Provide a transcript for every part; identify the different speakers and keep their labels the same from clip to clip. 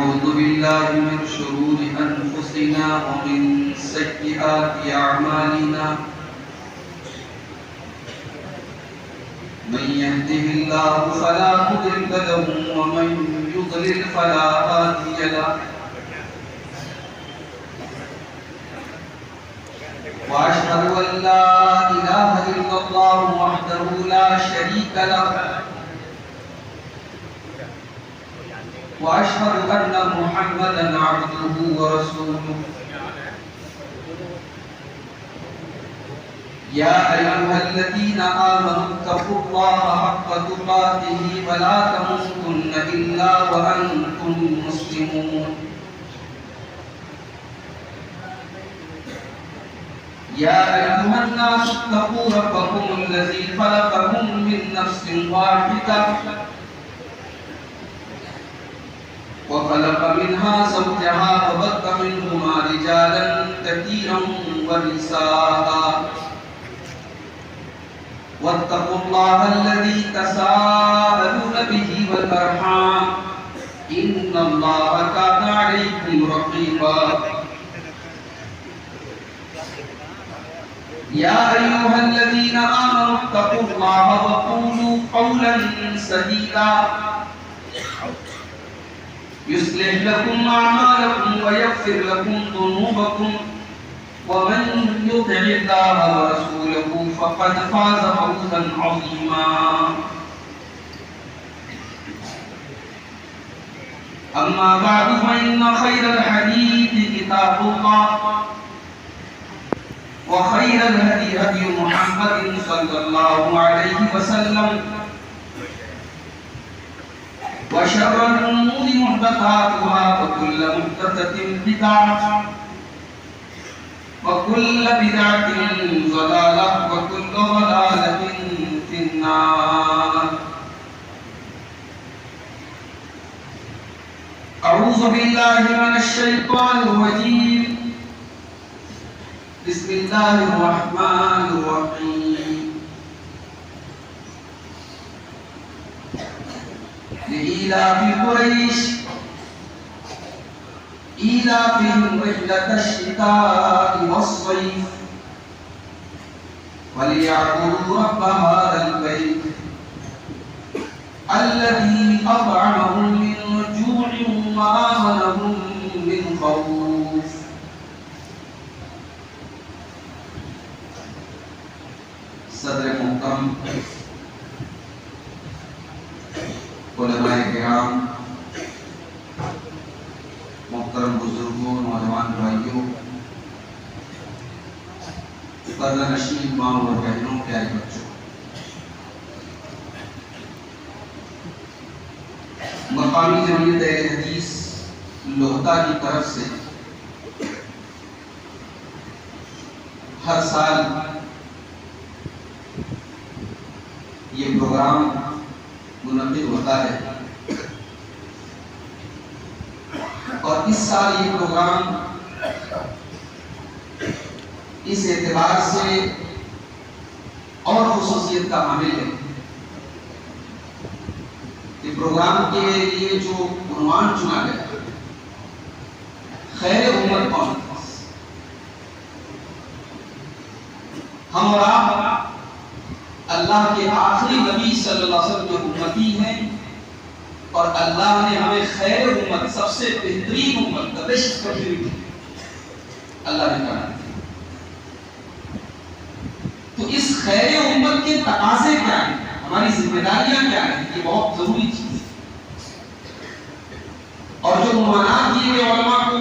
Speaker 1: ونعوذ بالله من شرور أنفسنا ومن سيئات أعمالنا من يهده الله فلا مضل له ومن يضلل فلا هادي له وأشهد أن لا إله إلا الله وحده لا شريك له وأشهد أن محمدًا عبده ورسوله يا أيها الذين آمنوا اتقوا الله حق تقاته ولا تموتن إلا وأنتم مسلمون يا أيها الناس اتقوا ربكم الذي خلقكم من نفس واحدة وخلق منها زوجها وبث منهما رجالا كثيرا ونساء واتقوا الله الذي تساءلون به والأرحام إن الله كان عليكم رقيبا يا أيها الذين آمنوا اتقوا الله وقولوا قولا سديدا يصلح لكم أعمالكم ويغفر لكم ذنوبكم ومن يطع الله ورسوله فقد فاز فوزا عظيما أما بعد فإن خير الحديث كتاب الله وخير الهدي هدي محمد صلى الله عليه وسلم وشر الأمور محدثاتها وكل محدثة بدعة وكل بدعة ضلالة وكل ضلالة في النار. أعوذ بالله من الشيطان الرجيم. بسم الله الرحمن الرحيم. لإيلاف قريش إيلافهم رحلة الشتاء والصيف وليعبدوا رب هذا البيت الذي أطعمهم من جوع وآمنهم من خوف. صدر محترم علماء کرام، محترم بزرگوں، نوجوان بھائیوں، پردہ نشین ماں اور بہنوں، پیارے بچوں، مقامی جمعیت اہل حدیث لوہتا کی طرف سے ہر سال یہ پروگرام منعقد ہوتا ہے اور اس سال یہ پروگرام اس اعتبار سے اور خصوصیت کا حامل ہے کہ پروگرام کے لیے جو عنوان چنا گیا خیر امت کون، ہم اور آپ اللہ کے آخری نبی صلی اللہ علیہ وسلم کے امتی ہیں اور اللہ نے ہمیں خیر امت، سب سے بہترین امت، the best community اللہ نے کہا. تو اس خیر امت کے تقاضے کیا ہیں، ہماری ذمہ داریاں کیا ہیں، یہ بہت ضروری چیز ہے. اور جو عنوانات دیے گئے علماء کو،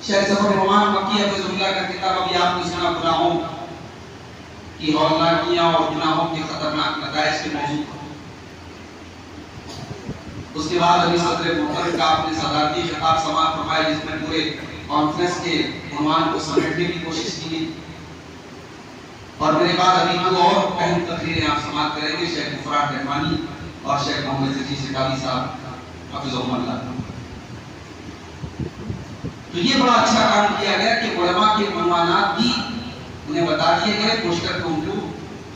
Speaker 1: شیخ ظفر رحمان مکی حفظہ اللہ کا کتاب ابھی آپ نے سنا گناہوں کی ہولناکیاں اور گناہوں کے خطرناک نتائج کے موضوع پر. اس کے بعد ابھی صدر محترم کا آپ نے صدارتی خطاب سماعت فرمایا جس میں پورے کانفرنس کے عنوان کو سمیٹنے کی کوشش کی گئی. اور میرے بعد ابھی دو اور اہم تقریریں آپ سماعت کریں گے، شیخ فرات رحمانی اور شیخ محمد زکی سکاوی صاحب حفظہم اللہ. تو یہ بڑا اچھا کام کیا گیا کہ علماء کے عنوانات بھی انہیں بتا دیے گئے، پوسٹر کو ان کو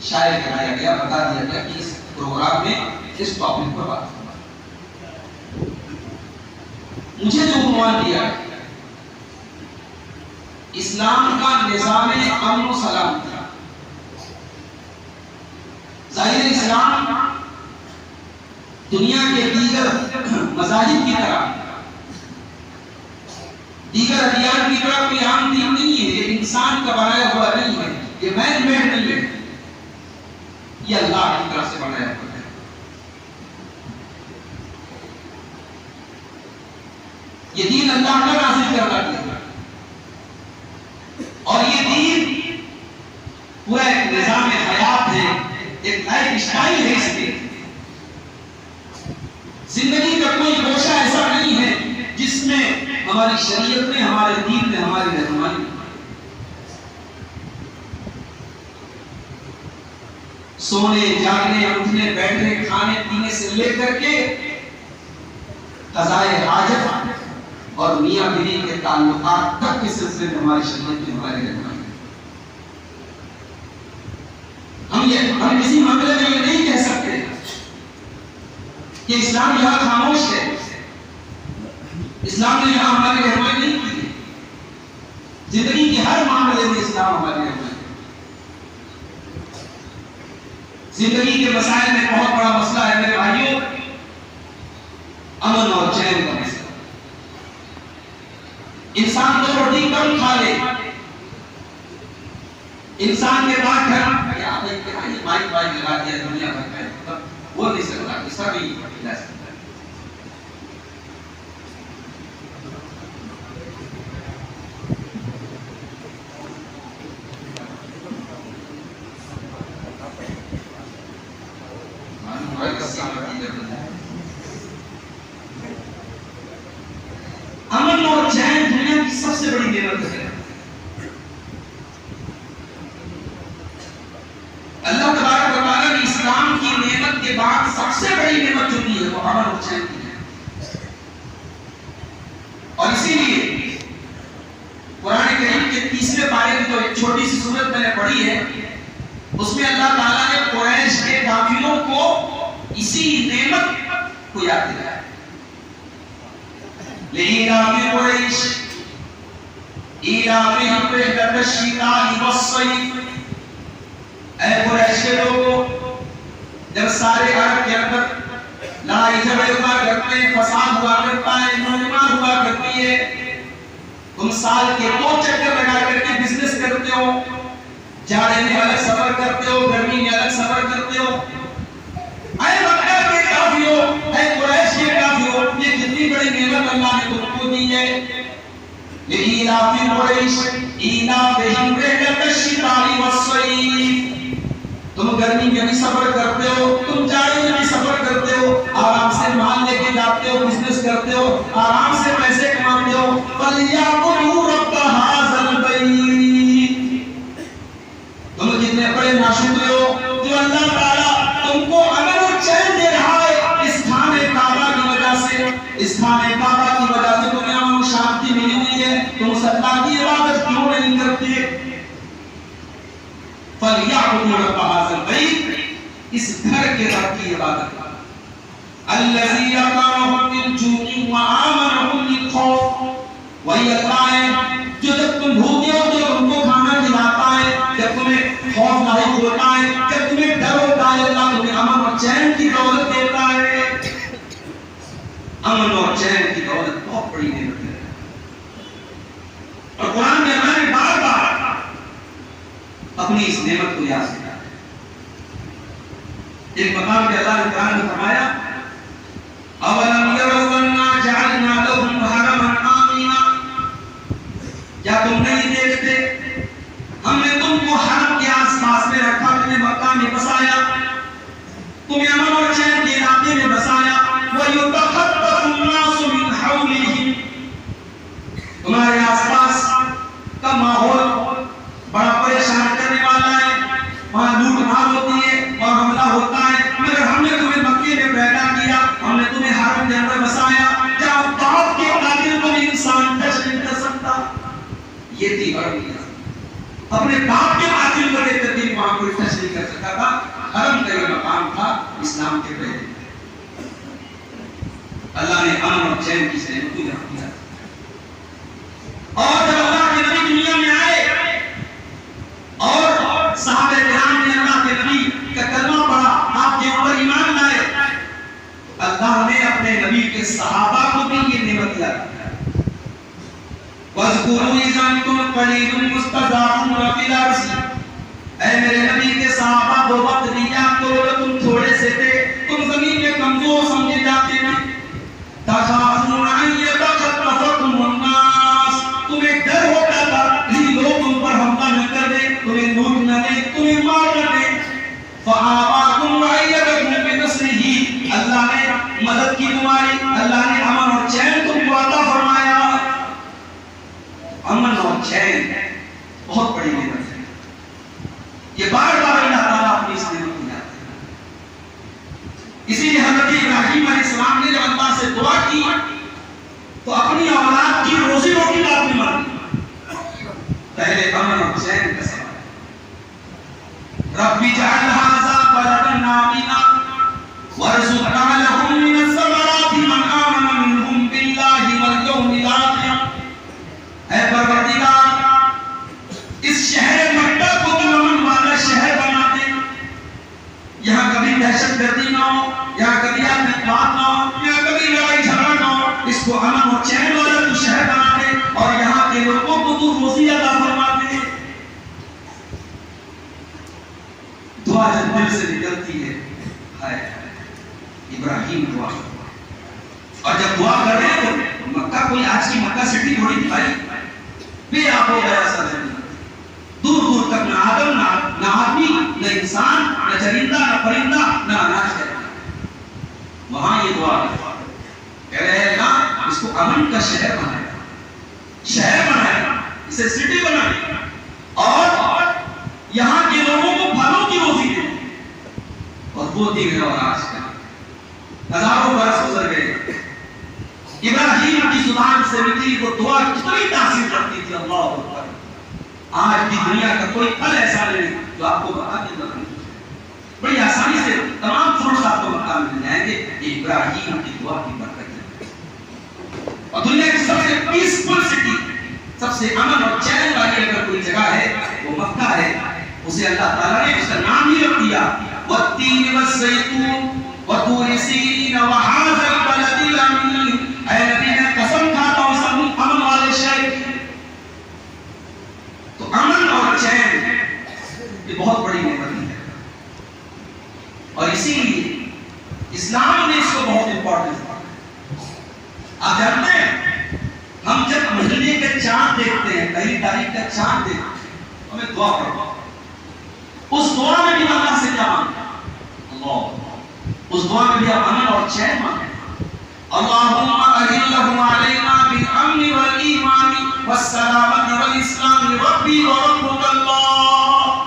Speaker 1: شائع کرایا گیا، بتا دیا گیا کہ اس پروگرام میں اس ٹاپک پر بات کرنا. مجھے جو عنوان دیا ہے اسلام کا نظام امن و سلامتی، ظاہر اسلام دنیا کے دیگر مذاہب کی طرح، دیگر ادیان کی طرح کوئی عام دین نہیں ہے، یہ انسان کا بنایا ہوا نہیں ہے، یہ مین میڈ نہیں ہے، یہ اللہ کی طرف سے بنایا ہوا ہے۔ یہ دین اللہ کا نازل کرتا ہے، اور یہ دین پورا ایک نظام حیات ہے، ایک لائف سٹائل ہے۔ اس میں زندگی کا کوئی گوشہ ایسا نہیں ہے جس میں ہماری شریعت میں، ہمارے دین میں ہماری رہنمائی میں سونے جاگنے اٹھنے بیٹھنے کھانے پینے سے لے کر کے قضائے حاجت اور میاں بیوی کے تعلقات تک کے سلسلے میں ہماری شریعت میں ہماری رہنمائی۔ ہم کسی معاملے میں یہ نہیں کہہ سکتے کہ اسلام یہاں خاموش ہے، اسلام نے یہاں ہماری رہنمائی نہیں کی۔ زندگی کے ہر معاملے میں اسلام ہماری رہنمائی۔ زندگی کے مسائل میں بہت بڑا مسئلہ ہے میرے بھائیوں، امن اور چین کا مسئلہ۔ انسان دو روٹی کم کھا لے، انسان کے بعد مائک لگا دیا دنیا بھر کا، وہ نہیں سکتا، اس طرح بھی لے سکتا ہے۔ امن اور چین دنیا کی سب سے بڑی نعمت ہے۔ اللہ تبارک و تعالیٰ نے اسلام کی نعمت کے بعد سب سے بڑی نعمت جو دی ہے وہ امن اور چین کی ہے، اور اسی لیے قرآن کریم کے 30ویں پارے کی جو ایک چھوٹی سی سورت میں نے پڑھی ہے، اس میں اللہ تعالیٰ نے قریش کے کافروں کو اسی نعمت کو یاد دلایا۔ لِإِيلَافِ قُرَيْشٍ إِيلَافِهِمْ رِحْلَةَ الشِّتَاءِ وَالصَّيْفِ۔ اے قریش کے لوگوں، جب سارے عرب کے اندر لڑائی جھگڑے ہوا کرتے ہیں، فساد ہوا کرتا ہے، مجمع ہوا کرتی ہے، تم سال کے 2 چکر لگا کر کے بزنس کرتے ہو، جاڑے میں الگ سفر کرتے ہو، گرمی میں الگ سفر کرتے ہو۔ اے مکہ کے کافروں، اے قریش کے کافروں، یہ کتنی بڑی نعمت اللہ نے تم کو دی ہے۔ لِإِيلَافِ قُرَيْشٍ إِيلَافِهِمْ رِحْلَةَ الشِّتَاءِ وَالصَّيْفِ۔ تم گرمی میں بھی سفر کرتے ہو، تم جاڑے میں بھی سفر کرتے ہو، آرام سے مال لے کے جاتے ہو، بزنس کرتے ہو، آرام سے پیسے کماتے ہو۔ فَلْيَعْبُدُوا رَبَّ هَٰذَا الْبَيْتِ۔ تم کتنے بڑے ناشکر ہو جو اللہ تعالیٰ تم کو امن اور چین دے رہا ہے۔ اس خانہ کعبہ کی وجہ سے، اس خانہ کعبہ کی وجہ سے تمہیں امن و شانتی ملی ہوئی ہے، تم اس اللہ کی عبادت کیوں نہیں کرتے؟ فَلْيَعْبُدُوا رَبَّ هَٰذَا الْبَيْتِ، اس گھر کے رب کی عبادت کرو۔ الَّذِي أَطْعَمَهُم مِّن جُوعٍ وَآمَنَهُم مِّنْ خَوْفٍ۔ وہی اللہ ہے جو جب تم بھوکے ہو تو تم کو کھانا کھلاتا ہے، جب تمہیں خوف لاحق ہوتا ہے، جب تمہیں ڈر ہوتا ہے، اللہ تمہیں امن اور چین کی دولت دیتا ہے۔ امن اور چین کی دولت بہت بڑی نعمت ہے، اور قرآن میں اللہ نے بار بار اپنی اس نعمت کو یاد کیا ہے۔ ایک مقام پہ اللہ نے قرآن میں فرمایا، أَوَلَمْ يَرَوْا أَنَّا جَعَلْنَا لَهُمْ حَرَمًا آمِنًا۔ کیا تم نہیں دیکھتے ہم نے تم کو حرم کے آس پاس میں رکھا، تمہیں مکہ میں بسایا، تمہیں امن اور چین کے علاقے میں بسایا۔ وَيُتَخَطَّفُ النَّاسُ مِنْ حَوْلِهِمْ۔ تمہارے آس پاس کا ماحول بڑا پریشان کرنے والا ہے، وہاں لوٹ مار ہوتی ہے اور حملہ ہوتا ہے، مگر ہم نے تمہیں مکے میں پیدا کیا، ہم نے تمہیں حرم کے اندر بسایا جہاں باپ کے قاتل کو بھی انسان ٹچ نہیں کر سکتا۔ یہ تھی برمیت، اپنے باپ کے قاتل کو لے کر بھی وہاں کوئی ٹچ نہیں کر سکتا تھا۔ حرم کا یہ مقام تھا اسلام کے پہلے۔ اللہ نے امن اور چین کی نعمت کو صحابہ کو بھی یہ نعمت یاد ہے. وَاذْكُرُوا إِذْ أَنْتُمْ قَلِيلٌ مُسْتَضْعَفُونَ فِي الْأَرْضِ. اے میرے نبی کے صحابہ وہ وقت بھی یاد کرو تم تھوڑے سے تھے, تم زمین میں کمزور سمجھے جاتے تھے. تَخَافُونَ أَن يَتَخَطَّفَكُمُ النَّاسُ. تمہیں ڈر ہوتا تھا کہ لوگ تم پر حملہ نہ کر دیں, تمہیں لوٹ نہ دیں, تمہیں مار نہ دیں. فَآوَاكُمْ وَأَيَّدَكُمْ بِنَصْرِهِ. اللہ نے مدد کی تمہاری, اللہ نے امن اور چین تم کو عطا فرمایا. امن اور چین بہت بڑی نعمت ہے. یہ بار بار اللہ تعالیٰ اپنی اس نعمت کو یاد کرتا ہے. اسی لیے حضرت ابراہیم علیہ السلام نے جب اللہ سے دعا کی تو اپنی اولاد کی روزی روٹی کا اپنی مانگی. پہلے امن اور چین کا سوال. رب اجعل هذا بلدا آمنا وارزق اهله من الثمرات من آمن منهم بالله واليوم الآخر. اے پروردگار اس شہر مکہ کو تو امن والا شہر بنا دے, یہاں کبھی دہشت گردی نہ ہو, یہاں کبھی آتنکواد نہ ہو, یہاں کبھی لڑائی جھگڑا نہ ہو. اس کو امن اور چین والا تو شہر بنا دے اور یہاں کے لوگوں کو تو روزی عطا فرما دے. دعا جب دل سے نکلتی ہے, ہائے ابراہیم دعا, اور جب دعا کر رہے ہیں تو مکہ کوئی آج کی مکہ سٹی تھوڑی تھی بھائی, بے آب و گیا سا زمین, دور دور تک نہ آدم نہ آدمی نہ انسان نہ چرندہ نہ پرندہ نہ اناج ہے. وہاں یہ دعا کہہ رہے ہیں نا اس کو امن کا شہر بنائے, شہر بنائے, اسے سٹی بنائے اور یہاں کے لوگوں کو پھلوں کی روزی دے. اور وہ دن اور آج کا ہزاروں برس گزر گئے, ابراہیم کی زبان سے نکلی وہ دعا کتنی تاثیر رکھتی تھی. اللہ اکبر. آج کی دنیا کا کوئی پھل ایسا نہیں جو آپ کو بتا کے نہ بڑی آسانی سے تمام فروٹس آپ کو مکہ میں مل جائیں گے. ابراہیم کی دعا کی برکت ہے. اور دنیا کی سب سے پیسفل سٹی, سب سے امن اور چین والی اگر کوئی جگہ ہے وہ مکہ ہے. اسے اللہ تعالیٰ نے اس کا نام ہی رکھ دیا والتین والزیتون وطور سینین وہذا البلد الامین. اے نبی میں قسم کھاتا ہوں سب امن والے شہر. تو امن اور چین یہ بہت بڑی نعمت ہے, اور اسی لیے اسلام نے اس کو بہت امپورٹنس دیا. آپ جانتے ہیں ہم جب مہینے کے چاند دیکھتے ہیں, پہلی تاریخ کا چاند دیکھتے ہیں, ہمیں دعا پڑھو. اس دعا میں بھی اللہ سے کیا مانگتے ہیں؟ اللہ. اس دعا میں بھی آپ امن اور چین مانگتے ہیں. اللہم اہلہم علینا بالامن والایمان والسلامت والاسلام ربی وربک اللہ.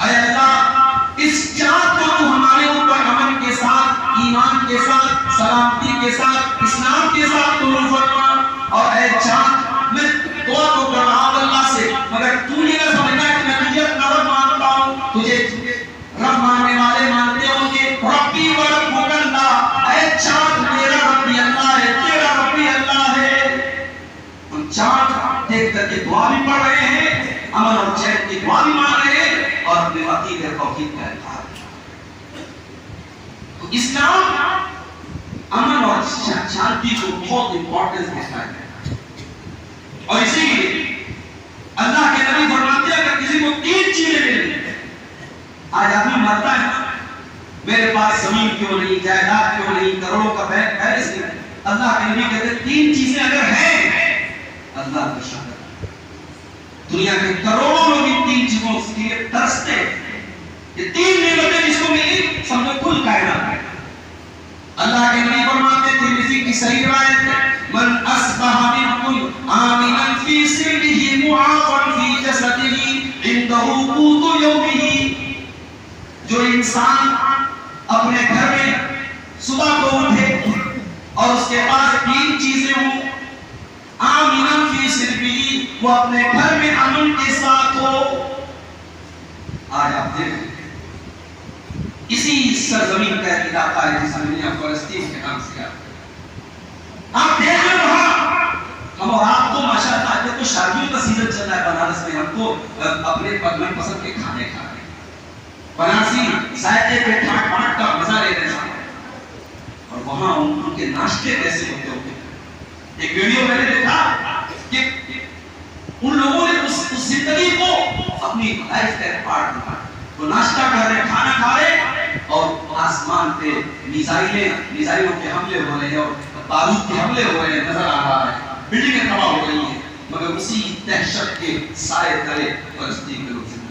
Speaker 1: اے اللہ اس چاند کو تو ہمارے اوپر امن کے ساتھ, ایمان کے ساتھ, سلامتی کے ساتھ, اسلام کے ساتھ تو فرما. اور اے چاند میں دعا تو کر رہا ہوں اللہ سے, مگر تو یہ نہ سمجھنا کہ میں تجھے اپنا رب مانتا ہوں, تجھے رب ماننے والے مانتے ہوں گے. ربی وربک اللہ. اے چاند میرا رب بھی اللہ ہے, تیرا رب بھی اللہ ہے. ہم چاند دیکھ کر کے دعا بھی پڑھ رہے ہیں, امن اور چین کی دعا بھی مان رہے ہیں, اور اپنے عقیدے توحید کا اظہار. تو اسلام امن اور شانتی کو بہت امپورٹنس دیتا ہے. اور اسی لیے اللہ کے نبی فرماتے ہیں اگر کسی کو 3 چیزیں ملیں, آج آدمی مرتا ہے میرے پاس زمین کیوں نہیں, جائیداد کیوں نہیں, کروڑوں کا بینک بیلنس نہیں. اللہ کے نبی کہتے ہیں 3 چیزیں اگر ہیں اللہ کا شکر. دنیا کے کروڑوں لوگ ان 3 چیزوں کے لیے ترستے ہیں. یہ 3 نعمتیں جس کو ملی سمجھو کل کائنات ہے. اللہ کے نبی فرماتے تھے کسی کی صحیح روایت ہے من اصبح منکم آمنا فی سربہ معافا فی جسدہ عنده قوت یومہ. جو انسان اپنے گھر میں صبح کو اٹھے اور اس کے پاس 3 چیزیں ہوں, آمنا فی سربہ وہ اپنے گھر میں امن کے ساتھ ہو. آج آپ دیکھیں اسی سرزمین کا ایک علاقہ ہے جس میں فلسطین کے نام سے آپ دیکھ رہے وہاں ہم اور آپ کو ماشاءاللہ آج تو شادیوں کا سیزن چل رہا ہے بنارس میں, ہم کو اپنے من پسند کے کھانے کھا رہے ہیں, بنارسی ذائقے پہ ٹھاٹ پاٹ کا مزہ لے رہے ہیں. اور وہاں ان کے ناشتے کیسے ہوتے ہوتے. ایک ویڈیو میں نے دیکھا کہ ان لوگوں نے اس زندگی کو اپنی لائف کا پارٹ بنا. وہ ناشتہ کر رہے, کھانا کھا رہے, اور آسمان پہ میزائلوں کے حملے ہو رہے ہیں اور بارود کے حملے ہو رہے ہیں, نظر آ رہا ہے, بلڈنگیں تباہ ہو رہی ہیں, مگر اسی دہشت کے سائے تلے فلسطین کے لوگ زندگی.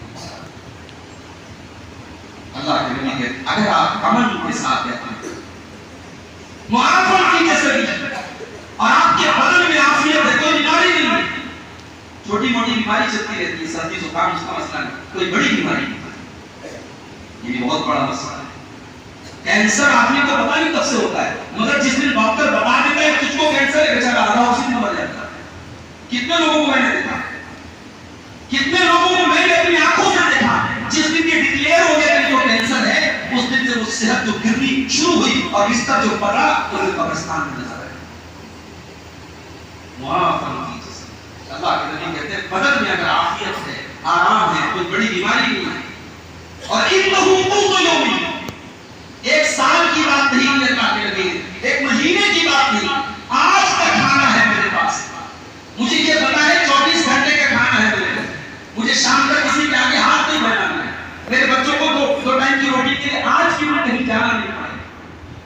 Speaker 1: اللہ کے نبی کہتے اگر آپ امن کے ساتھ رہتے ہیں, معافی کی جیسے اور آپ کے بدن میں عافیت ہے, کوئی بیماری نہیں ہے, چھوٹی موٹی بیماری چلتی رہتی ہے, سردی زکام اس کا مسئلہ نہیں, کوئی بڑی بیماری نہیں, یہ بھی بہت بڑا مسئلہ ہے. کینسر آدمی کو پتہ نہیں کب سے ہوتا ہے, مگر جس دن ڈاکٹر بتا دیتا ہے تجھ کو کینسر ہے, بیچارہ آدھا اسی دن مر جاتا ہے. کتنے لوگوں کو میں نے دیکھا, کتنے لوگوں کو میں نے اپنی آنکھوں سے دیکھا, جس دن یہ ڈکلیئر ہو گیا کہ جو کینسر ہے, اس دن سے وہ صحت جو گرنی شروع ہوئی اور بستر جو پڑا تو وہ قبرستان میں نظر آیا. معافن کی جیسے اللہ کے نبی کہتے ہیں بدن میں اگر عافیت ہے, آرام ہے, کوئی بڑی بیماری نہیں ہے. اور انہو قوت یوم, ایک سال کی بات نہیں ہے اللہ کے نبی, ایک مہینے کی بات نہیں, آج کا کھانا ہے میرے پاس, مجھے یہ پتا ہے 24 گھنٹے کا کھانا ہے میرے پاس, مجھے شام تک کسی کے آگے ہاتھ نہیں بنانا ہے, میرے بچوں کو دو ٹائم کی روٹی کے لیے آج کی میں کہیں جانا نہیں پڑے.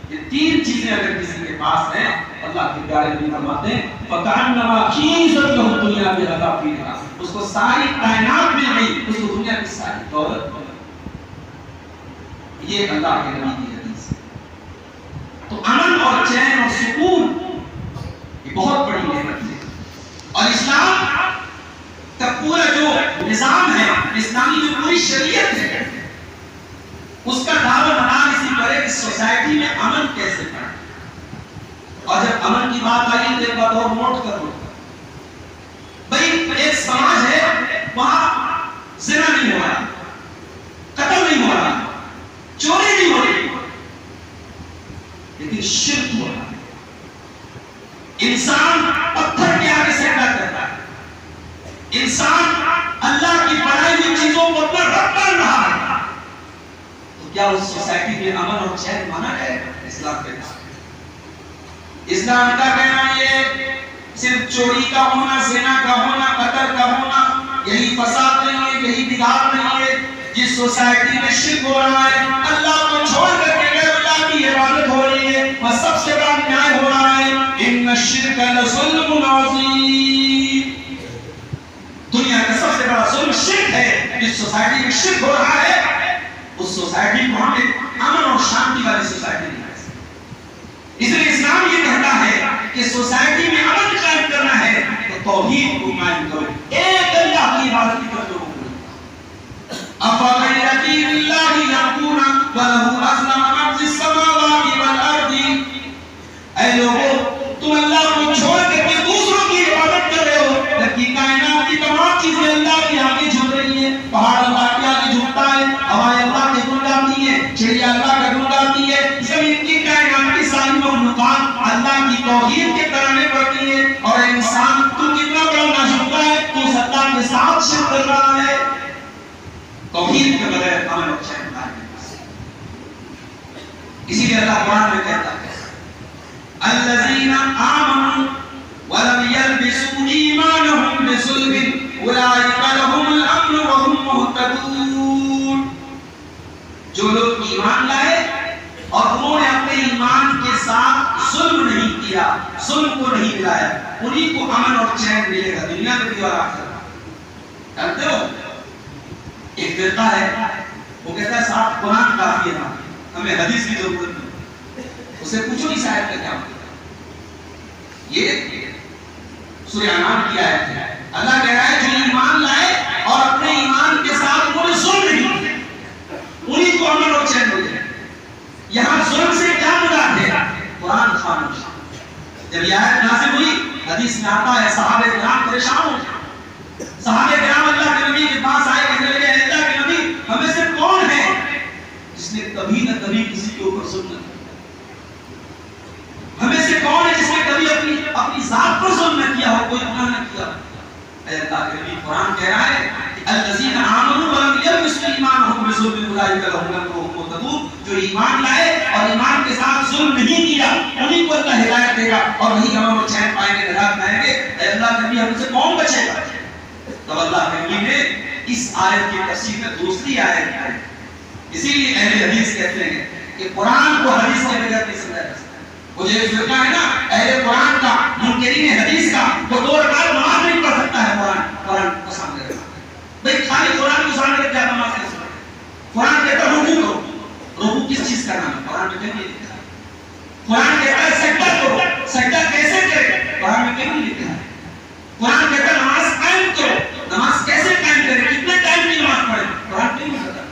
Speaker 1: یہ تین چیزیں اگر کسی کے پاس ہیں, اللہ کے پیارے نبی فرماتے ہیں فَكَأَنَّمَا خِيزَتْ لَهُ الدُّنْيَا بِهَذَا فِيهَا, اس کو ساری کائنات مل گئی, اس کو دنیا کی ساری دولت مل گئی. یہ اللہ کے نبی کی حدیث ہے. تو امن اور چین اور سکون یہ بہت بڑی نعمت ہے, اور اسلام کا پورا جو نظام ہے, اسلامی جو پوری شریعت ہے, اس کا دعویٰ مدار اسی پر ہے کہ سوسائٹی میں امن کیسے پائے. اور جب امن کی بات آئی تو ایک بات اور نوٹ کر لو بھائی, ایک سماج ہے وہاں زنا نہیں ہو رہا, قتل نہیں ہو رہا, چوری نہیں ہو رہی, لیکن شرک ہو رہا ہے. انسان پتھر کے آگے سجدہ کرتا ہے, انسان اللہ کی بنائی ہوئی چیزوں کو اپنا رب مان رہا ہے. تو کیا اس سوسائٹی میں امن اور چین مانا جائے گا؟ اسلام کہتا ہے, اسلام کا کہنا یہ صرف چوری کا ہونا, زنا کا ہونا, قتل کا ہونا یہی فساد نہیں ہے, یہی بگاڑ نہیں ہے. جس سوسائٹی میں شرک ہو رہا ہے, اللہ کو چھوڑ کر کے غیر اللہ کی عبادت ہو رہی ہے, اور سب سے بڑا نیائے ہو رہا ہے, ان الشرک لظلم عظیم. دنیا کا سب سے بڑا ظلم شرک ہے. جس سوسائٹی میں شرک ہو رہا ہے, اس سوسائٹی کو ہم ایک امن اور شانتی والی سوسائٹی نہیں کہہ سکتے. اس لیے اسلام یہ کہتا ہے کہ سوسائٹی میں امن قائم کرنا ہے تو توحید کو قائم کرو, ایک اللہ کی عبادت کی طرف. أَفَغَيْرَ دِينِ اللَّهِ يَبْغُونَ وَلَهُ أَسْلَمَ مَن فِي السَّمَاوَاتِ وَالْأَرْضِ. اے لوگو, تم اللہ کو چھوڑ کر کے دوسروں کی عبادت کر رہے ہو, جبکہ کائنات کی تمام چیزیں اللہ کے آگے جھک رہی ہیں. پہاڑ اللہ کے آگے جھکتا ہے, ہوائیں اللہ کے گن گاتی ہیں, چڑیا اللہ کا گن گاتی ہے, زمین کی کائنات کی ساری مخلوقات اللہ کی توحید کے ترانے پڑھتی ہیں. اور انسان تو کتنا بڑا ناشکرا ہے, تو اللہ کے ساتھ شرک کر رہا ہے. توحید کے بغیر امن اور چین نہیں. اسی لیے اللہ قرآن میں کہتا ہے الذین آمنوا ولم یلبسوا ایمانهم بظلم اولئک لهم الامن وهم مہتدون. جو لوگ ایمان لائے اور انہوں نے اپنے ایمان کے ساتھ ظلم نہیں کیا, ظلم کو نہیں ملایا, انہی کو امن اور چین ملے گا دنیا میں بھی اور آخرت میں. جانتے ہو ایک فرقہ ہے, وہ کہتا ہے صاحب قرآن کافی ہے, ہمیں حدیث کی ضرورت نہیں. اسے پوچھو اس آیت کا کیا مطلب ہے. یہ سورہ انعام کی آیت ہے. اللہ کہہ رہا ہے جو ایمان لائے اور اپنے ایمان کے ساتھ انہوں نے ظلم نہیں کیا, انہی کو امن اور چین ملے. یہاں ظلم سے کیا مراد ہے؟ قرآن خاموش. جب یہ آیت نازل ہوئی, حدیث میں آتا ہے صحابہ کرام پریشان ہو گئے. صحابہ کرام اللہ کے نبی کے پاس آئے, کہنے لگے اللہ کے نبی ہمیں سے کون ہے جس نے کبھی نہ کبھی کسی کے اوپر ظلم نہ کیا؟ ہمیں سے کون ہے جس نے کبھی اپنی ذات پر ظلم نہ کیا ہو, کوئی گناہ نہ کیا؟ اے اللہ کے نبی, قرآن کہہ رہا ہے الذین آمنوا ولم یلبسوا ایمانهم بظلم اولئک لہم الامن وہم مہتدون، جو ایمان لائے اور ایمان کے ساتھ ظلم نہیں کیا انہیں کو اللہ ہدایت دے گا اور وہی امن و چین پائیں گے، نجات پائیں گے۔ اے اللہ نبی ہم سے کون بچے گا؟ تو اللہ نبی نے اس آیت کی تفسیر میں دوسری آیت ہے، اسی لیے اہل حدیث کہتے ہیں کہ قرآن کو حدیث کے بغیر نہیں سمجھا جا سکتا۔ وہ جو فرقہ ہے نا اہل قرآن کا، منکرین حدیث کا، وہ 2 رکعت نماز نہیں پڑھ سکتا ہے قرآن کو سامنے رکھا بھائی، خالی قرآن کو سامنے رکھ کے آپ نماز کیسے پڑھیں؟ قرآن کہتا ہے رکوع کرو، رکوع کس چیز کا نام ہے؟ قرآن میں کہیں نہیں لکھا ہے۔ قرآن کہتا ہے سجدہ کرو، سجدہ کیسے کرے؟ قرآن میں کہیں نہیں لکھا ہے۔ قرآن کہتا ہے نماز قائم کرو، نماز کیسے قائم کرے، کتنے ٹائم کی نماز پڑھے؟ قرآن کہیں نہیں بتاتا۔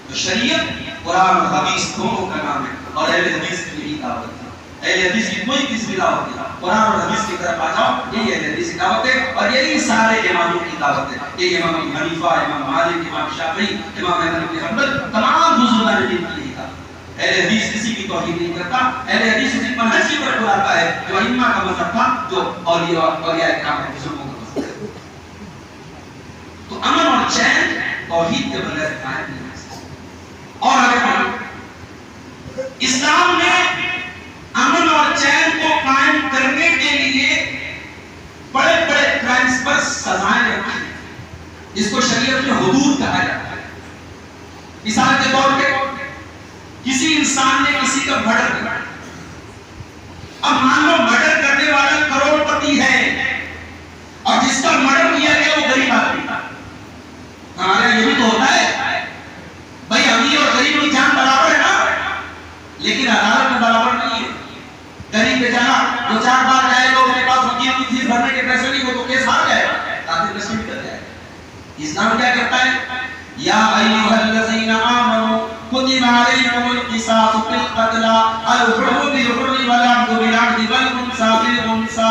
Speaker 1: تو شریعت قرآن اور حدیث دونوں کا نام ہے، اور اہل حدیث کی یہی دعوت ہے۔ اہل حدیث کی کوئی تیسری دعوت نہیں، قرآن اور حدیث کی طرف آ جاؤ، یہی اہل حدیث کی دعوت ہے، اور یہی سارے اماموں کی دعوت ہے۔ یہ امام ابو حنیفہ، امام مالک، امام شافعی، امام احمد بن حنبل، تمام بزرگان دین کی یہی دعوت ہے۔ اہل حدیث کسی کی توہین نہیں کرتا، اہل حدیث اسی منہج کی پر بلاتا ہے جو ائمہ کا مذہب تھا، جو اولیاء کرام ہیں، بزرگوں کا مذہب ہے۔ تو امن اور چین توحید کے بغیر قائم نہیں ہو سکتا۔ اور اگر اسلام نے امن اور چین کو قائم کرنے کے لیے بڑے بڑے کرائمز پر سزائیں رکھی ہیں، جس کو شریعت میں حدود کہا جاتا ہے۔ مثال کے طور پہ کسی انسان نے کسی کا مرڈر کیا، اب مان لو مرڈر کرنے والا کروڑ پتی ہے اور جس کا مرڈر کیا گیا وہ غریب آدمی تھا۔ ہمارے یہ بھی تو ہوتا ہے بھائی، امیر اور غریب کی جان برابر ہے نا، لیکن عدالت میں برابر نہیں ہے۔ غریب بیچارہ 2-4 بار جائے گا، اس کے پاس وکیل کی فیس بھرنے کے پیسے نہیں ہو تو کیس ہار جائے گا، قاتل بچ کے نکل جائے گا۔ اسلام کیا کہتا ہے؟ یا ایھا الذین آمنوا کتب علیکم القصاص فی القتل الحر بالحر والعبد بالعبد والانثى بالانثى۔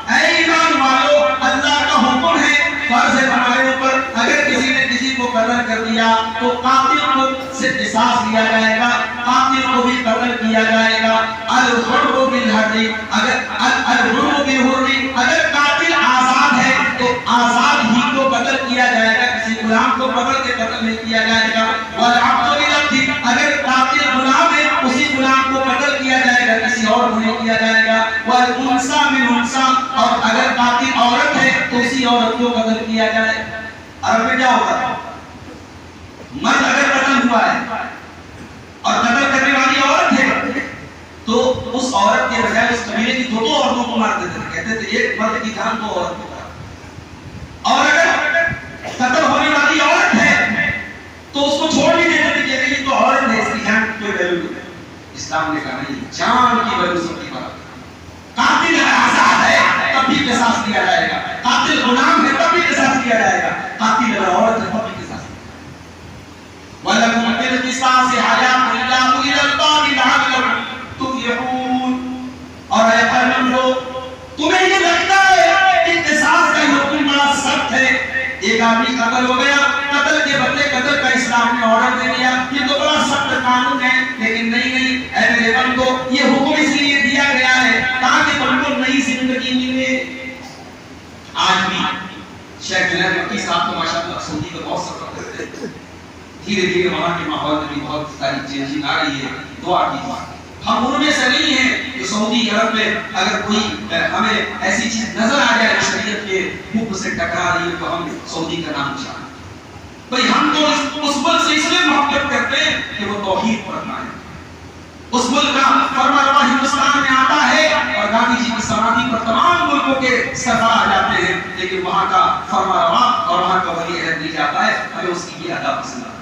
Speaker 1: اے ایمان والو، اللہ کا حکم ہے، فرض ہے تمہارے اوپر، اگر کسی نے کسی کو قتل کر دیا تو قاتل کو سے قصاص لیا جائے گا، قاتل کو بھی قتل کیا جائے گا۔ الحر بالحر، الحر بالحر، اگر قاتل آزاد ہے تو آزاد ہی کو قتل کیا جائے گا، کسی غلام کو پکڑ کے قتل نہیں کیا جائے گا۔ والعبد بالعبد، اگر قاتل غلام ہے اسی غلام کو قتل کیا جائے گا، کسی اور کو نہیں کیا جائے گا۔ والانثى بالانثى، اور اگر قاتل عورت ہے تو اسی عورت کو قتل کیا جائے گا۔ عرب میں کیا ہوتا ہے؟ مرد اگر قتل ہوا ہے اور قتل کرنے والی عورت ہے تو اس عورت کے بجائے اس قبیلے کی 2 عورتوں کو مار دیتے تھے، کہتے تھے ایک مرد کی جان 2 عورت کو مار۔ اور اگر قتل ہونے والی عورت ہے تو اس کو چھوڑ نہیں دیتے تھے کہ یہ تو عورت ہے، اس کی جان کی کوئی ویلیو نہیں۔ اسلام نے کہا نہیں، جان کی ویلیو سب کی بات۔ قاتل آزاد ہے تب بھی قصاص دیا جائے گا، قاتل غلام ہے تب بھی قصاص دیا جائے گا، قاتل اگر عورت ہے تب بھی قصاص۔ وَلَكُمْ فِي الْقِصَاصِ حَيَاةٌ إِلَّا أُولِي الْأَلْبَابِ لَعَلَّكُمْ تُفْلِحُونَ۔ اور اے قوم لوگ، تمہیں یہ لگتا ہے کہ قصاص کا حکم بڑا سخت ہے، ایک آدمی قتل ہو گیا، قتل کے بدلے قتل کا اسلام نے آرڈر دے دیا، یہ تو بڑا سخت قانون ہے، لیکن نہیں، اے میرے بندو، یہ حکم اس لیے دیا گیا ہے تاکہ تم کو نئی زندگی ملے۔ آج بھی شیخ جنید مکی صاحب کو ماشاءاللہ سعودی کا بہت سفر کرتے ہیں، دھیرے دھیرے وہاں کے ماحول میں بھی بہت ساری چینجنگ آ رہی ہے، دعا کیجیے۔ ہم ان میں سے نہیں ہیں کہ سعودی عرب میں اگر کوئی ہمیں ایسی چیز نظر آ جائے شریعت کے حکم سے ٹکرا رہی ہے تو ہم سعودی کا نام چاہیں بھئی، ہم تو اس ملک سے اس لیے محبت کرتے ہیں کہ وہ توحید پڑھنا ہے۔ اس ملک کا فرما روا ہندوستان میں آتا ہے اور گاندھی جی کی سمادھی پر تمام ملکوں کے سفر آ جاتے ہیں، لیکن وہاں کا فرما روا اور وہاں کا ولی عہد نہیں جاتا ہے، ہمیں اس کی یہ ادا پسند آتی ہے۔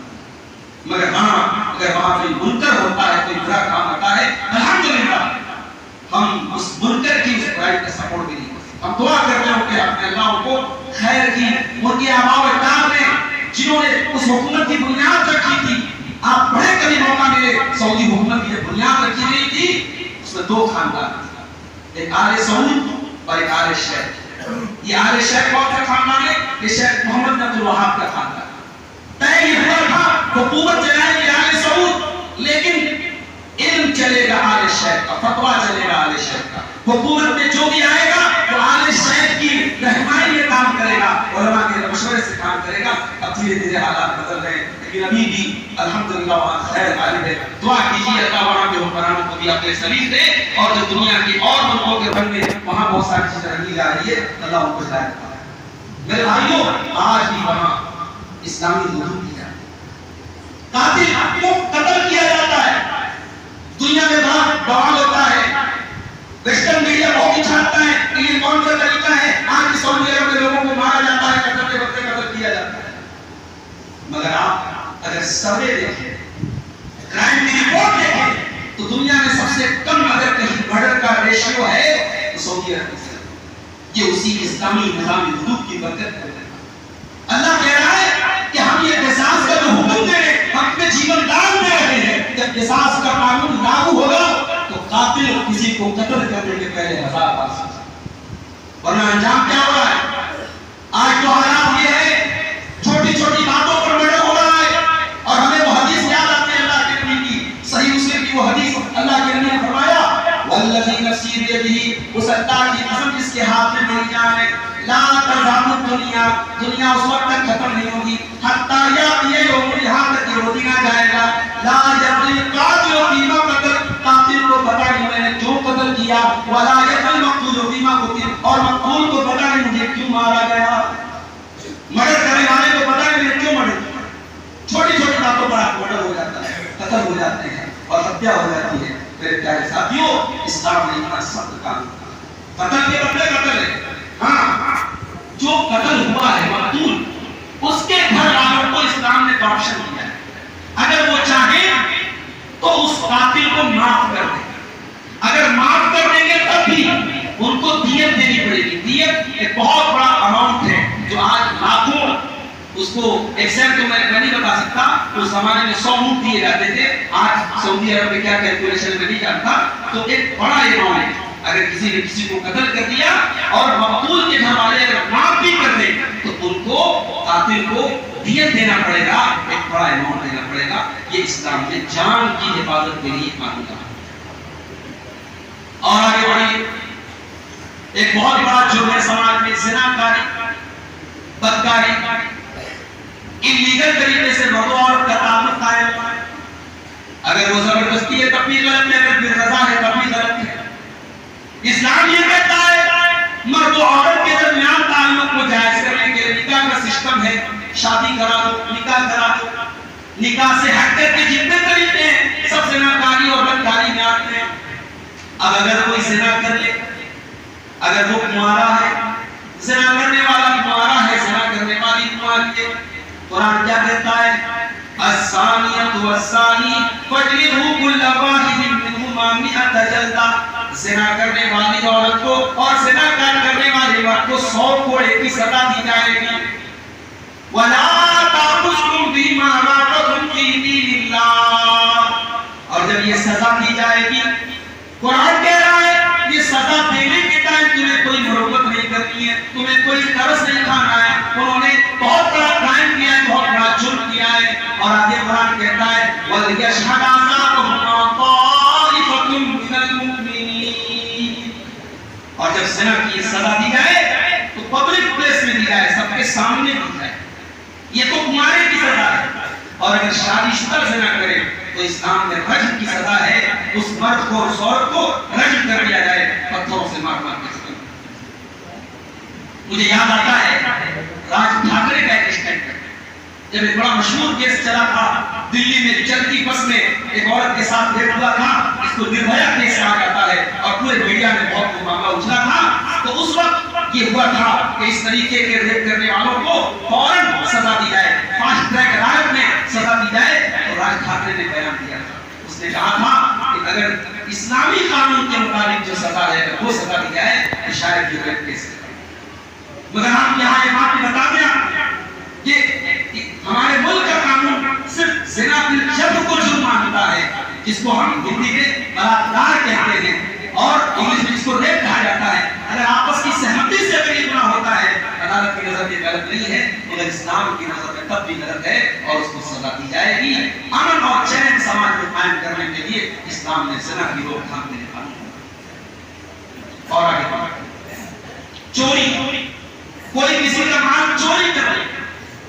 Speaker 1: مگر ہاں، اگر وہاں کوئی منکر ہوتا ہے، کوئی برا کام ہوتا ہے، الحمدللہ ہم اس منکر کی اس برائی کا سپورٹ بھی نہیں کرتے۔ ہم دعا کرتے ہیں کہ اپنے اللہ ان کو خیر کی، ان کے آباء و اجداد نے جنہوں نے اس حکومت کی بنیاد رکھی تھی، آپ بڑے کبھی موقع ملے، سعودی حکومت کی بنیاد رکھی گئی تھی، اس میں 2 خاندان تھے، ایک آل سعود اور ایک آل شیخ۔ یہ آل شیخ کون سا خاندان ہے؟ یہ شیخ محمد بن عبد الوہاب کا خاندان۔ طے یہ ہوا تھا حکومت چلائے گی آل سعود، لیکن علم چلے گا آل شیخ کا، فتویٰ چلے گا آل شیخ کا۔ حکومت میں جو بھی آئے گا وہ آل شیخ کی رہنمائی میں کام کرے گا، علماء کے مشورے سے کام کرے گا۔ اب دھیرے دھیرے حالات بدل رہے ہیں۔ لیکن ابھی بھی الحمدللہ وہاں خیر غالب ہے. دعا کیجیے اللہ وہاں کے حکمرانوں کو بھی اپنے سلیم دے, اور جو دنیا کی اور ملکوں کے بن میں وہاں بہت ساری چیزیں رکھی جا رہی ہے, اللہ ان کو ہدایت کرے. میرے بھائیوں, آج بھی وہاں اسلامی حدود کی جاتی ہے, قاتل کو قتل کیا جاتا ہے, دنیا میں بڑا بوال ہوتا ہے, ویسٹرن میڈیا بہت اچھالتا ہے کہ یہ کون سا طریقہ ہے, آج کی سعودی عرب میں لوگوں کو مارا جاتا ہے, قتل کے وقت قتل کیا جاتا ہے. مگر آپ اگر سروے دیکھیں, کرائم کی رپورٹ دیکھیں, تو دنیا میں سب سے کم اگر کہیں مرڈر کا ریشیو ہے تو سعودی عرب میں. یہ اسی اسلامی نظام حدود کی برکت ہے. اللہ کہہ رہا ہے کہ ہم یہ قصاص کا جو حکم دے رہے ہیں, ہم پہ جیون دان دے رہے ہیں. جب قصاص کا قانون لاگو ہوگا تو قاتل کسی کو قتل کرنے کے پہلے 1000 بار سزا, ورنہ انجام کیا ہو رہا ہے؟ آج تو حالات یہ ہے, چھوٹی چھوٹی باتوں پر مرڈر ہو رہا ہے, اور ہمیں وہ حدیث یاد آتی ہے اللہ کے نبی کی, صحیح مسلم کی وہ حدیث, اللہ کے نبی نے فرمایا والذی نفسی بیدہ, اس اللہ کی قسم جس کے ہاتھ میں میری جان ہے, لا تزال الدنیا, دنیا اس وقت تک ختم نہیں ہوگی, حتی یاتی یوم, یہاں تک یہ ہوتی نہ جائے گا, لا یدری القاتل فیما قتل, قاتل کو پتہ نہیں میں نے کیوں قتل کیا, ولا یدری المقتول فیما قتل, اور مقتول کو پتہ نہیں مجھے کیوں مارا گیا. مرڈر کرنے والے کو پتہ نہیں کیوں مرڈر کیا. چھوٹی چھوٹی باتوں پر آپ مرڈر ہو جاتا ہے, قتل ہو جاتے ہیں اور ہتیا ہو جاتی ہے. میرے پیارے ساتھیوں, اسلام نے اتنا سخت قانون, قتل کے بدلے قتل ہے. ہاں, جو قتل ہوا ہے مقتول, اس کے گھر والوں کو اسلام نے آپشن دیا ہے, اگر وہ چاہیں تو اس قاتل کو معاف کر دیں. اگر معاف کر دیں گے تب بھی ان کو دیت دینی پڑے گی. دیت ایک بہت بڑا اماؤنٹ ہے جو آج لاکھوں, اس کو ایکسیپٹ تو میں نہیں بتا سکتا, اس زمانے میں 100 اونٹ دیے جاتے تھے, آج سعودی عرب میں کیا کیلکولیشن میں نہیں جانتا, تو ایک بڑا اماؤنٹ ہے. اگر کسی نے کسی کو قتل کر دیا اور مقتول کے گھر والے اگر معاف بھی کر دیں تو ان کو قاتل کو دیت دینا پڑے گا, ایک بڑا اماؤنٹ دینا پڑے گا. یہ اسلام میں جان کی حفاظت کے لیے قانون ہے. اور آگے بڑھیے, ایک بہت بڑا جرم ہے سماج میں زناکاری, بدکاری, انلیگل طریقے سے مرد و عورت کا تعلق قائم ہے. اگر وہ زبردستی ہے تب بھی غلط ہے, اگر بے رضا ہے تب بھی غلط ہے. اسلام یہ کہتا ہے مرد و عورت کے درمیان تعلق کو جائز کرنے کے لیے نکاح کا سسٹم ہے, شادی کرا دو, نکاح کرا دو. نکاح سے ہٹ کر کے جتنے طریقے ہیں سب زناکاری اور بدکاری میں آتے ہیں. اب اگر کوئی زنا کر لے, اگر وہ کنوارا ہے, زنا کرنے والا کنوارا ہے, زنا کرنے والی کنواری ہے, قرآن کیا کہتا ہے, الزانیۃ والزانی فاجلدوا کل واحد منہما 100 جلدہ, زنا کرنے والی عورت کو اور زنا کرنے والے مرد کو 100 کوڑے کی سزا دی جائے گی. وَلَا تَأْخُذْكُمْ بِمَا رَأَتْكُمْ فِي دِينِ اللَّهِ, اور جب یہ سزا دی جائے گی, قرآن کہہ رہا ہے یہ سزا دینے کے ٹائم تمہیں کوئی مرغت نہیں کرنی ہے, تمہیں کوئی قرض نہیں کھانا ہے. انہوں نے بہت بڑا کرائم کیا ہے, بہت بڑا جرم کیا ہے, اور آگے قرآن کہتا ہے وَلْيَشْهَدْ عَذَابَهُمَا طَائِفَةٌ مِّنَ الْمُؤْمِنِينَ, اور جب زنا کی سزا دی جائے تو پبلک پلیس میں دی جائے, سب کے سامنے دی جائے. یہ تو کنوارے کی سزا ہے. اور اگر شادی شدہ زنا کرے تو اسلام میں رجم کی سزا ہے, اس مرد کو اور اس عورت کو رجم کر دیا جائے, پتھروں سے مار مار کے. مجھے یاد آتا ہے راج ٹھاکرے کا ایک اسٹیٹمنٹ, جب ایک بڑا مشہور کیس چلا تھا دلی میں, چلتی بس میں ایک عورت کے ساتھ ریپ ہوا تھا, اس کو نربھیا کیس کہا جاتا ہے, اور پورے میڈیا میں بہت معاملہ اچھلا تھا. تو اس وقت یہ ہوا تھا کہ اس طریقے کے ریپ کرنے والوں کو فوراً سزا دی جائے, فاسٹ ٹریک عدالت میں سزا دی جائے. تو راج ٹھاکرے نے بیان دیا تھا, اس نے کہا تھا کہ اگر اسلامی قانون کے مطابق جو سزا ہے اگر وہ سزا دی جائے تو شاید یہ ریپ کیس ہے. مگر ہم یہاں یہ بات بتا دیں کہ ہمارے ملک کا قانون صرف زنا بالجبر کو جرم مانتا ہے, جس کو ہم ہندی میں بلاکار کہتے ہیں اور انگلش میں اس کو ریپ کہا جاتا ہے. اگر آپس کی سہمتی سے اگر یہ گناہ ہوتا ہے, عدالت کی نظر میں غلط نہیں ہے, مگر اسلام کی نظر میں تب بھی غلط ہے, اور اس کو سزا دی جائے گی. امن اور چین سماج کو قائم کرنے کے لیے اسلام نے زنا کی روک تھام کے لیے قانون بنایا. اور آگے بڑھیں, چوری, کوئی کسی کا مال چوری کر لے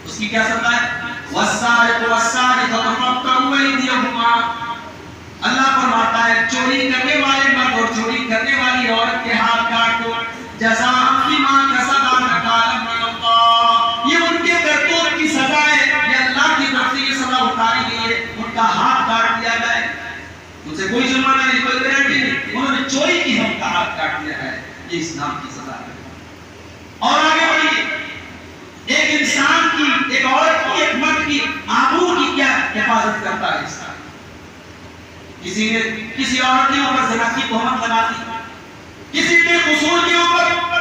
Speaker 1: اس کی کیا سزا ہے؟ والسارق والسارقة فاقطعوا أيديهما. اللہ فرماتا ہے چوری کرنے والے مرد اور چوری کرنے والی عورت کے ہاتھ کاٹ دو. جزاء بما کسبا نکالا من اللہ. یہ ان کے کرتوت کی سزا ہے. یہ اللہ کی طرف سے یہ سزا اتاری گئی ہے. ان کا ہاتھ کاٹ دیا جائے. ان سے کوئی جرمانہ نہیں, کوئی گارنٹی نہیں. انہوں نے چوری کی ہے, ان کا ہاتھ کاٹ دیا ہے. یہ اسلام کی سزا ہے. اور آگے بڑھیے. ایک انسان کی, ایک عورت کی, ایک مرد کی آبرو کی کیا حفاظت کرتا ہے اسلام. کسی نے کسی عورت کے اوپر زنا کی تہمت لگا دی, کسی کے قصور کے اوپر,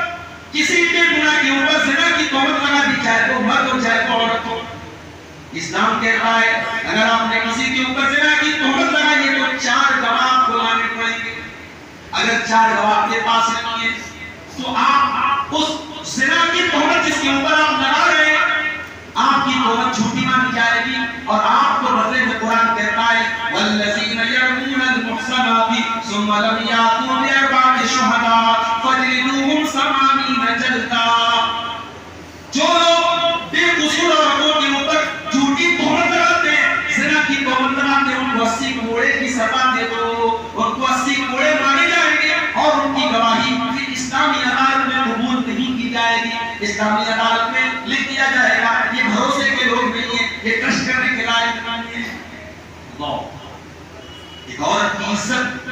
Speaker 1: کسی کے گناہ کے اوپر زنا کی تہمت لگا دی, چاہے وہ مرد ہو چاہے وہ عورت ہو. اسلام کہتا ہے اگر آپ نے کسی کے اوپر زنا کی تہمت لگائی ہے تو 4 گواہ کو لانے پڑیں گے. اگر 4 گواہ کے پاس نہیں ہے تو آپ اس زنا کی تہمت جس کے اوپر آپ لگا رہے ہیں, آپ کی تہمت جھوٹی مانی جائے گی. اور آپ کو بدلے میں قرآن کہتا ہے والذین یرمون المحصنات ثم لم یاتوا باربعۃ شہداء فاجلدوہم 80 جلدہ. جو لوگ بے قصور عورتوں کے اوپر جھوٹی تہمت لگاتے ہیں, زنا کی تہمت لگاتے ہیں, ان کو 80 کوڑے کی سزا دے دو. ان کو 80 کوڑے مارے جائیں گے اور ان کی گواہی پھر اسلامی عدالت میں قبول نہیں کی جائے گی. اسلامی عدالت میں لکھ دیا جائے گا یہ بھروسے کے لوگ نہیں ہیں, یہ ٹرسٹ کرنے کے لائق نہیں ہیں. ایک عورت کی عزت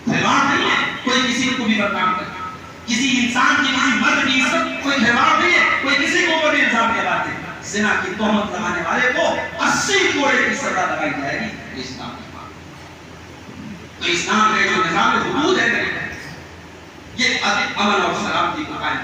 Speaker 1: کھلواڑ نہیں ہے کوئی کسی کو بھی بدنام کرے. کسی انسان کی, کسی مرد کی عزت کوئی کھلواڑ نہیں ہے کوئی کسی کو اوپر الزام لگاتے ہیں. زنا کی تہمت لگانے والے کو 80 کوڑے کی سزا لگائی جائے گی. اسلام کی بات. تو اسلام کا جو نظام حدود ہے یہ امن اور سلامتی کو قائم